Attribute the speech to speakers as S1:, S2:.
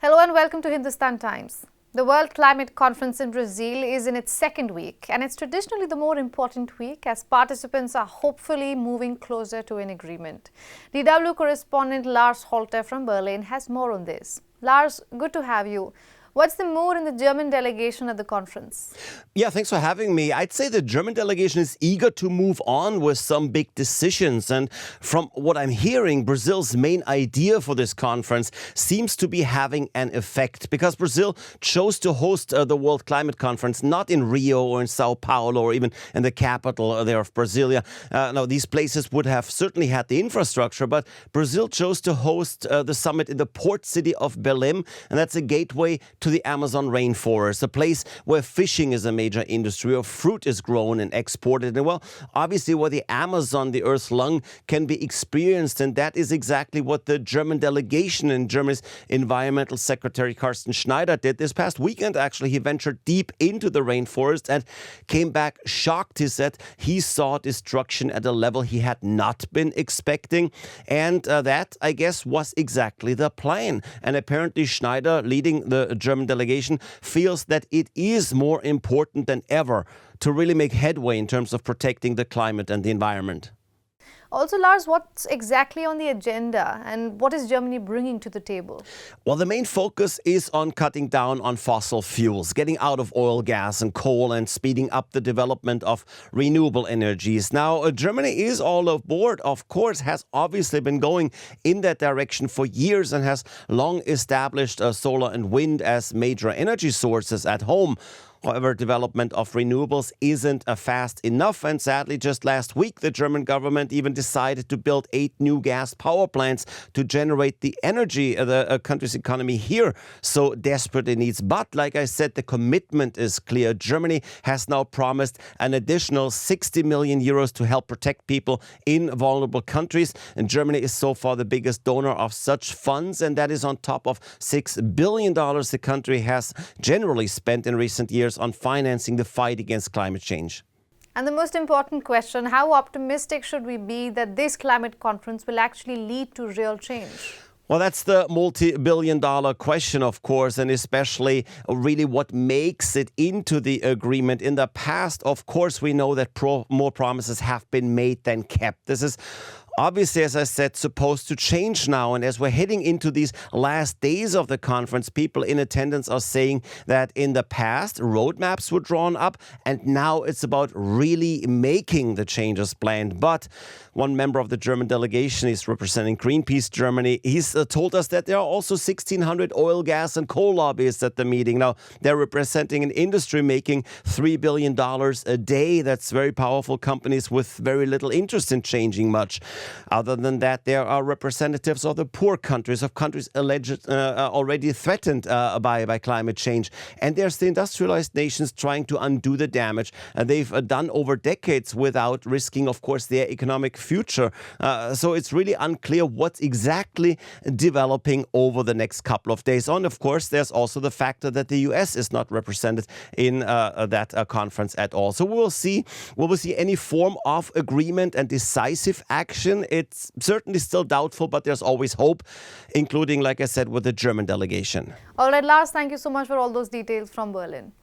S1: Hello and welcome to Hindustan Times. The World Climate Conference in Brazil is in its second week, and it's traditionally the more important week as participants are hopefully moving closer to an agreement. DW correspondent Lars Holter from Berlin has more on this. Lars, good to have you. What's the mood in the German delegation at the conference?
S2: Yeah, thanks for having me. I'd say the German delegation is eager to move on with some big decisions. And from what I'm hearing, Brazil's main idea for this conference seems to be having an effect because Brazil chose to host the World Climate Conference not in Rio or in Sao Paulo or even in the capital there of Brasilia. Now, these places would have certainly had the infrastructure, but Brazil chose to host the summit in the port city of Belém, and that's a gateway to the Amazon rainforest, a place where fishing is a major industry, where fruit is grown and exported, and well, obviously where the Amazon, the Earth's lung, can be experienced, and that is exactly what the German delegation and Germany's Environmental Secretary Carsten Schneider did this past weekend. Actually, he ventured deep into the rainforest and came back shocked. He said he saw destruction at a level he had not been expecting, and that, I guess, was exactly the plan. And apparently Schneider, leading the German delegation, feels that it is more important than ever to really make headway in terms of protecting the climate and the environment.
S1: Also, Lars, what's exactly on the agenda and what is Germany bringing to the table?
S2: Well, the main focus is on cutting down on fossil fuels, getting out of oil, gas and coal and speeding up the development of renewable energies. Now, Germany is all aboard, of course, has obviously been going in that direction for years and has long established solar and wind as major energy sources at home. However, development of renewables isn't fast enough, and sadly, just last week, the German government even decided to build 8 new gas power plants to generate the energy the country's economy here so desperately needs. But, like I said, the commitment is clear. Germany has now promised an additional 60 million euros to help protect people in vulnerable countries, and Germany is so far the biggest donor of such funds, and that is on top of $6 billion the country has generally spent in recent years on financing the fight against climate change.
S1: And the most important question, how optimistic should we be that this climate conference will actually lead to real change?
S2: Well, that's the multi-billion-dollar question, of course, and especially really what makes it into the agreement. In the past, of course, we know that more promises have been made than kept. This is obviously, as I said, supposed to change now. And as we're heading into these last days of the conference, people in attendance are saying that in the past, roadmaps were drawn up, and now it's about really making the changes planned. But one member of the German delegation is representing Greenpeace Germany. He's told us that there are also 1,600 oil, gas and coal lobbyists at the meeting. Now, they're representing an industry making $3 billion a day. That's very powerful companies with very little interest in changing much. Other than that, there are representatives of the poor countries, of countries already threatened by climate change. And there's the industrialized nations trying to undo the damage they've done over decades without risking, of course, their economic future. So it's really unclear what's exactly developing over the next couple of days. And of course, there's also the factor that the US is not represented in that conference at all. So will we see any form of agreement and decisive action? It's certainly still doubtful, but there's always hope, including, like I said, with the German delegation.
S1: All right, Lars, thank you so much for all those details from Berlin.